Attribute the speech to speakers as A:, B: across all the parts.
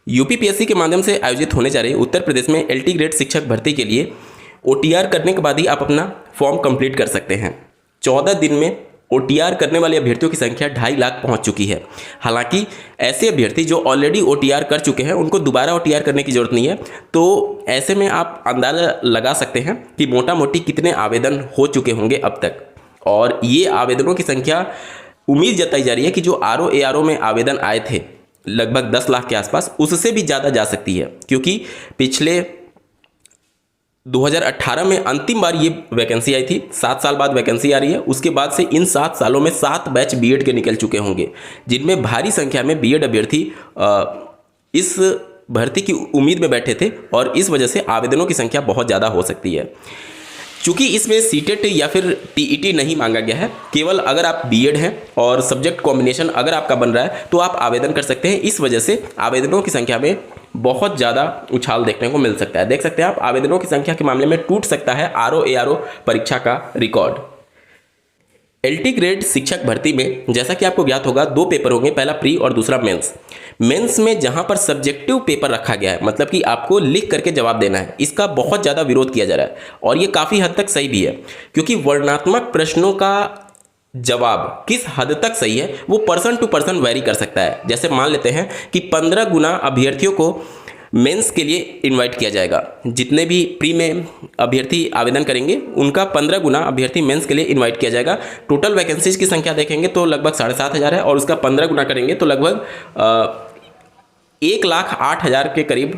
A: UPPSC के माध्यम से आयोजित होने जा रही उत्तर प्रदेश में एलटी ग्रेड शिक्षक भर्ती के लिए ओटीआर करने के बाद ही आप अपना फॉर्म कंप्लीट कर सकते हैं। 14 दिन में ओटीआर करने वाले अभ्यर्थियों की संख्या 2.5 लाख पहुंच चुकी है। हालांकि ऐसे अभ्यर्थी जो ऑलरेडी ओटीआर कर चुके हैं उनको दोबारा ओटीआर करने की जरूरत नहीं है। तो ऐसे में आप अंदाज़ा लगा सकते हैं कि मोटा मोटी कितने आवेदन हो चुके होंगे अब तक। और ये आवेदनों की संख्या उम्मीद जताई जा रही है कि जो आरओ एआरओ में आवेदन आए थे लगभग 10 लाख के आसपास, उससे भी ज़्यादा जा सकती है, क्योंकि पिछले 2018 में अंतिम बार ये वैकेंसी आई थी। 7 साल बाद वैकेंसी आ रही है। उसके बाद से इन 7 सालों में 7 बैच बीएड के निकल चुके होंगे, जिनमें भारी संख्या में बीएड अभ्यर्थी इस भर्ती की उम्मीद में बैठे थे और इस वजह से आवेदनों की संख्या बहुत ज़्यादा हो सकती है। चूँकि इसमें सीटेट या फिर टीईटी नहीं मांगा गया है, केवल अगर आप बीएड हैं और सब्जेक्ट कॉम्बिनेशन अगर आपका बन रहा है तो आप आवेदन कर सकते हैं। इस वजह से आवेदनों की संख्या में बहुत ज़्यादा उछाल देखने को मिल सकता है। देख सकते हैं आप, आवेदनों की संख्या के मामले में टूट सकता है आरओ एआरओ परीक्षा का रिकॉर्ड। एलटी ग्रेड शिक्षक भर्ती में जैसा कि आपको ज्ञात होगा 2 पेपर होंगे, पहला प्री और दूसरा मेंस। मेंस में जहां पर सब्जेक्टिव पेपर रखा गया है, मतलब कि आपको लिख करके जवाब देना है, इसका बहुत ज़्यादा विरोध किया जा रहा है और ये काफ़ी हद तक सही भी है, क्योंकि वर्णनात्मक प्रश्नों का जवाब किस हद तक सही है वो पर्सन टू पर्सन वेरी कर सकता है। जैसे मान लेते हैं कि 15 गुना अभ्यर्थियोयों को मेंस के लिए इनवाइट किया जाएगा। जितने भी प्री में अभ्यर्थी आवेदन करेंगे उनका 15 गुना अभ्यर्थी मेंस के लिए इनवाइट किया जाएगा। टोटल वैकेंसीज की संख्या देखेंगे तो लगभग 7,500 है और उसका 15 गुना करेंगे तो लगभग 1,08,000 के करीब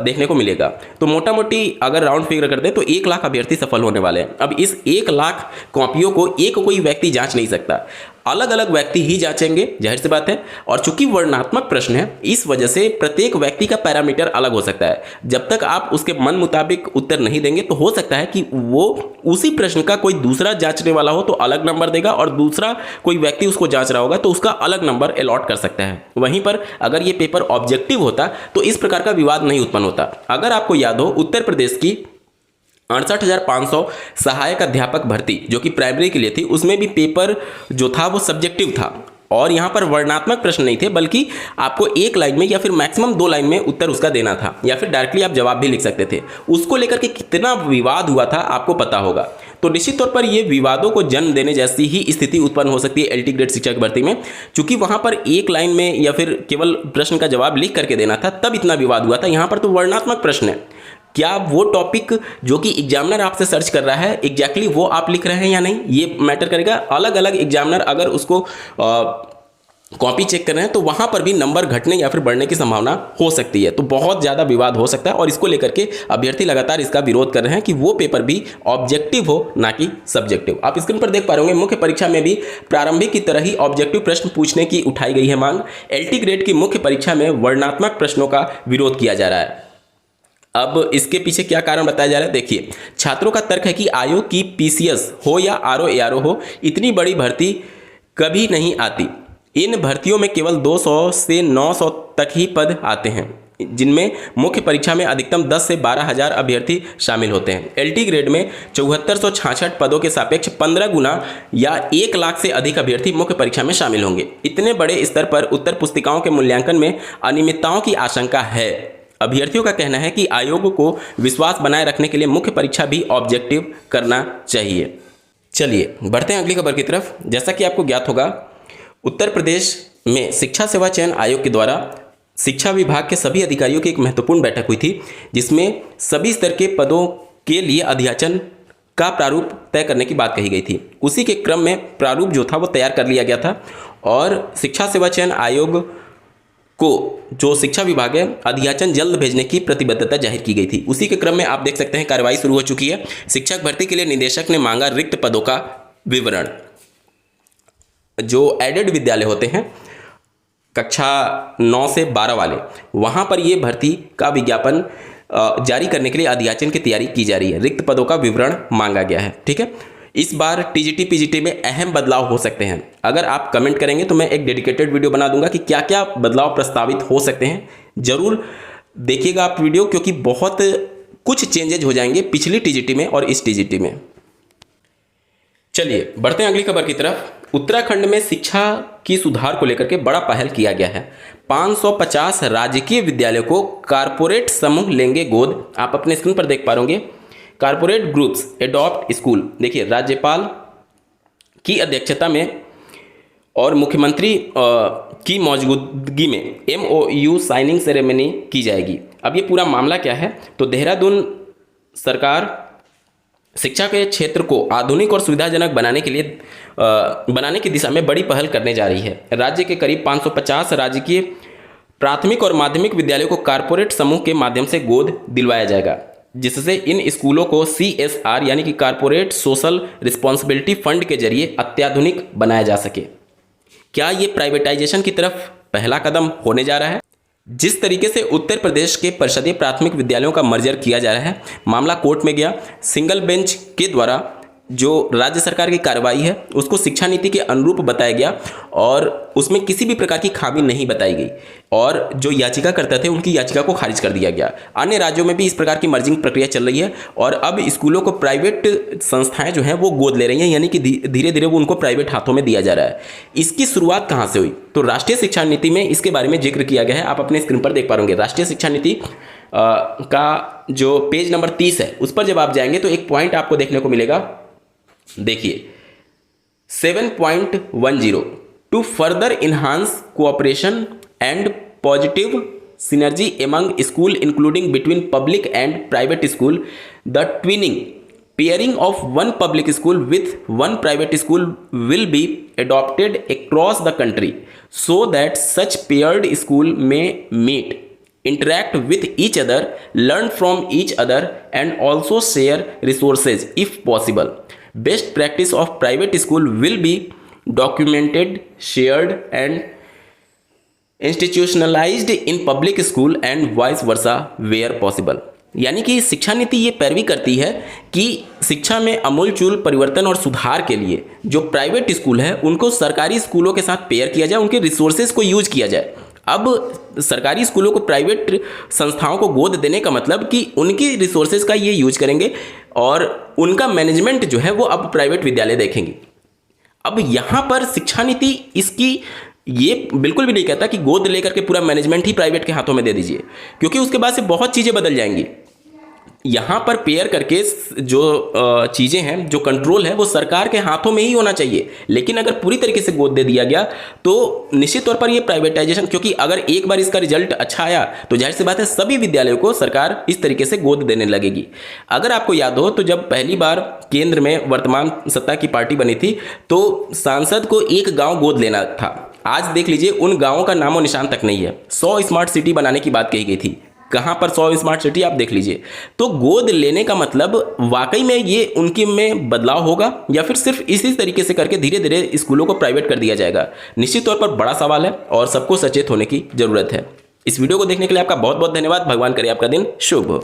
A: देखने को मिलेगा। तो मोटा मोटी अगर राउंड फिगर कर दें तो 1 लाख अभ्यर्थी सफल होने वाले हैं। अब इस 1 लाख कॉपियों को कोई व्यक्ति जांच नहीं सकता, अलग अलग व्यक्ति ही जांचेंगे, जाहिर सी बात है। और चूंकि वर्णनात्मक प्रश्न है इस वजह से प्रत्येक व्यक्ति का पैरामीटर अलग हो सकता है। जब तक आप उसके मन मुताबिक उत्तर नहीं देंगे तो हो सकता है कि वो उसी प्रश्न का कोई दूसरा जांचने वाला हो तो अलग नंबर देगा और दूसरा कोई व्यक्ति उसको जांच रहा होगा तो उसका अलग नंबर अलॉट कर सकता है। वहीं पर अगर ये पेपर ऑब्जेक्टिव होता तो इस प्रकार का विवाद नहीं उत्पन्न होता। अगर आपको याद हो, उत्तर प्रदेश की 68,500 सहायक अध्यापक भर्ती जो कि प्राइमरी के लिए थी, उसमें भी पेपर जो था वो सब्जेक्टिव था और यहाँ पर वर्णनात्मक प्रश्न नहीं थे, बल्कि आपको 1 लाइन में या फिर मैक्सिमम 2 लाइन में उत्तर उसका देना था या फिर डायरेक्टली आप जवाब भी लिख सकते थे। उसको लेकर के कितना विवाद हुआ था आपको पता होगा। तो निश्चित तौर पर ये विवादों को जन्म देने जैसी ही स्थिति उत्पन्न हो सकती है एलटी ग्रेड शिक्षक भर्ती में, क्योंकि वहाँ पर 1 लाइन में या फिर केवल प्रश्न का जवाब लिख करके देना था, तब इतना विवाद हुआ था। यहाँ पर तो वर्णनात्मक प्रश्न है, क्या वो टॉपिक जो कि एग्जामिनर आपसे सर्च कर रहा है एग्जैक्टली वो आप लिख रहे हैं या नहीं, ये मैटर करेगा। अलग अलग एग्जामिनर अगर उसको कॉपी चेक कर रहे हैं तो वहाँ पर भी नंबर घटने या फिर बढ़ने की संभावना हो सकती है। तो बहुत ज़्यादा विवाद हो सकता है और इसको लेकर के अभ्यर्थी लगातार इसका विरोध कर रहे हैं कि वो पेपर भी ऑब्जेक्टिव हो, ना कि सब्जेक्टिव। आप स्क्रीन पर देख पा रहे होंगे, मुख्य परीक्षा में भी प्रारंभिक की तरह ही ऑब्जेक्टिव प्रश्न पूछने की उठाई गई है मांग। एलटी ग्रेड की मुख्य परीक्षा में वर्णनात्मक प्रश्नों का विरोध किया जा रहा है। अब इसके पीछे क्या कारण बताया जा रहा है, देखिए। छात्रों का तर्क है कि आयोग की पीसीएस हो या आरओ एआरओ हो, इतनी बड़ी भर्ती कभी नहीं आती। इन भर्तियों में केवल 200 से 900 तक ही पद आते हैं, जिनमें मुख्य परीक्षा में अधिकतम 10 से 12,000 अभ्यर्थी शामिल होते हैं। एलटी ग्रेड में 7466 पदों के सापेक्ष 15 गुना या 1 लाख से अधिक अभ्यर्थी मुख्य परीक्षा में शामिल होंगे। इतने बड़े स्तर पर उत्तर पुस्तिकाओं के मूल्यांकन में अनियमितताओं की आशंका है। अभ्यर्थियों का कहना है कि आयोग को विश्वास बनाए रखने के लिए मुख्य परीक्षा भी ऑब्जेक्टिव करना चाहिए। चलिए बढ़ते हैं अगली खबर की तरफ। जैसा कि आपको ज्ञात होगा, उत्तर प्रदेश में शिक्षा सेवा चयन आयोग के द्वारा शिक्षा विभाग के सभी अधिकारियों की एक महत्वपूर्ण बैठक हुई थी, जिसमें सभी स्तर के पदों के लिए अध्याचन का प्रारूप तय करने की बात कही गई थी। उसी के क्रम में प्रारूप जो था वो तैयार कर लिया गया था और शिक्षा सेवा चयन आयोग को जो शिक्षा विभाग है अध्याचन जल्द भेजने की प्रतिबद्धता जाहिर की गई थी। उसी के क्रम में आप देख सकते हैं कार्रवाई शुरू हो चुकी है। शिक्षक भर्ती के लिए निदेशक ने मांगा रिक्त पदों का विवरण। जो एडेड विद्यालय होते हैं कक्षा 9 से 12 वाले, वहाँ पर ये भर्ती का विज्ञापन जारी करने के लिए अध्याचन की तैयारी की जा रही है। रिक्त पदों का विवरण मांगा गया है, ठीक है। इस बार टीजीटी पीजीटी में अहम बदलाव हो सकते हैं। अगर आप कमेंट करेंगे तो मैं एक डेडिकेटेड वीडियो बना दूंगा कि क्या क्या बदलाव प्रस्तावित हो सकते हैं। जरूर देखिएगा आप वीडियो, क्योंकि बहुत कुछ चेंजेज हो जाएंगे पिछली टीजीटी में और इस टीजीटी में। चलिए बढ़ते हैं अगली खबर की तरफ। उत्तराखंड में शिक्षा की सुधार को लेकर के बड़ा पहल किया गया है। 550 राजकीय विद्यालयों को कारपोरेट समूह लेंगे गोद। आप अपने स्क्रीन पर देख पा रहे होंगे, कारपोरेट ग्रुप्स एडॉप्ट स्कूल। देखिए, राज्यपाल की अध्यक्षता में और मुख्यमंत्री की मौजूदगी में MOU साइनिंग सेरेमनी की जाएगी। अब ये पूरा मामला क्या है, तो देहरादून सरकार शिक्षा के क्षेत्र को आधुनिक और सुविधाजनक बनाने की दिशा में बड़ी पहल करने जा रही है। राज्य के करीब 550 राजकीय प्राथमिक और माध्यमिक विद्यालयों को कारपोरेट समूह के माध्यम से गोद दिलवाया जाएगा, जिससे इन स्कूलों को CSR यानी कि कारपोरेट सोशल रिस्पॉन्सिबिलिटी फंड के जरिए अत्याधुनिक बनाया जा सके। क्या ये प्राइवेटाइजेशन की तरफ पहला कदम होने जा रहा है? जिस तरीके से उत्तर प्रदेश के परिषदीय प्राथमिक विद्यालयों का मर्जर किया जा रहा है, मामला कोर्ट में गया, सिंगल बेंच के द्वारा जो राज्य सरकार की कार्रवाई है उसको शिक्षा नीति के अनुरूप बताया गया और उसमें किसी भी प्रकार की खामी नहीं बताई गई और जो याचिका करते थे उनकी याचिका को खारिज कर दिया गया। अन्य राज्यों में भी इस प्रकार की मर्जिंग प्रक्रिया चल रही है और अब स्कूलों को प्राइवेट संस्थाएं जो हैं वो गोद ले रही हैं, यानी कि धीरे धीरे वो उनको प्राइवेट हाथों में दिया जा रहा है। इसकी शुरुआत कहाँ से हुई, तो राष्ट्रीय शिक्षा नीति में इसके बारे में जिक्र किया गया है। आप अपने स्क्रीन पर देख पा रहे राष्ट्रीय शिक्षा नीति का जो पेज नंबर 30 है उस पर जब आप जाएंगे तो एक पॉइंट आपको देखने को मिलेगा। देखिए 7.10 to further enhance cooperation and positive synergy among school including between public and private school, the twinning pairing of one public school with one private school will be adopted across the country so that such paired school may meet, interact with each other, learn from each other and also share resources if possible. Best practice of private school will be documented, shared and institutionalized in public school and vice versa where possible. यानी कि शिक्षा नीति ये पैरवी करती है कि शिक्षा में अमूलचूल परिवर्तन और सुधार के लिए जो प्राइवेट स्कूल है उनको सरकारी स्कूलों के साथ पेयर किया जाए, उनके रिसोर्सेज को यूज किया जाए। अब सरकारी स्कूलों को प्राइवेट संस्थाओं को गोद देने का मतलब कि उनकी रिसोर्सेज का ये यूज करेंगे और उनका मैनेजमेंट जो है वो अब प्राइवेट विद्यालय देखेंगे। अब यहाँ पर शिक्षा नीति इसकी ये बिल्कुल भी नहीं कहता कि गोद लेकर के पूरा मैनेजमेंट ही प्राइवेट के हाथों में दे दीजिए, क्योंकि उसके बाद से बहुत चीज़ें बदल जाएंगी। यहाँ पर पेयर करके जो चीज़ें हैं, जो कंट्रोल है वो सरकार के हाथों में ही होना चाहिए। लेकिन अगर पूरी तरीके से गोद दे दिया गया तो निश्चित तौर पर ये प्राइवेटाइजेशन, क्योंकि अगर एक बार इसका रिजल्ट अच्छा आया तो जाहिर सी बात है सभी विद्यालयों को सरकार इस तरीके से गोद देने लगेगी। अगर आपको याद हो तो जब पहली बार केंद्र में वर्तमान सत्ता की पार्टी बनी थी तो सांसद को एक गाँव गोद लेना था। आज देख लीजिए उन गाँवों का नामो निशान तक नहीं है। 100 स्मार्ट सिटी बनाने की बात कही गई थी, कहाँ पर 100 स्मार्ट सिटी आप देख लीजिए। तो गोद लेने का मतलब वाकई में ये उनकी में बदलाव होगा या फिर सिर्फ इसी तरीके से करके धीरे धीरे स्कूलों को प्राइवेट कर दिया जाएगा? निश्चित तौर पर बड़ा सवाल है और सबको सचेत होने की जरूरत है। इस वीडियो को देखने के लिए आपका बहुत बहुत धन्यवाद। भगवान करे आपका दिन शुभ हो।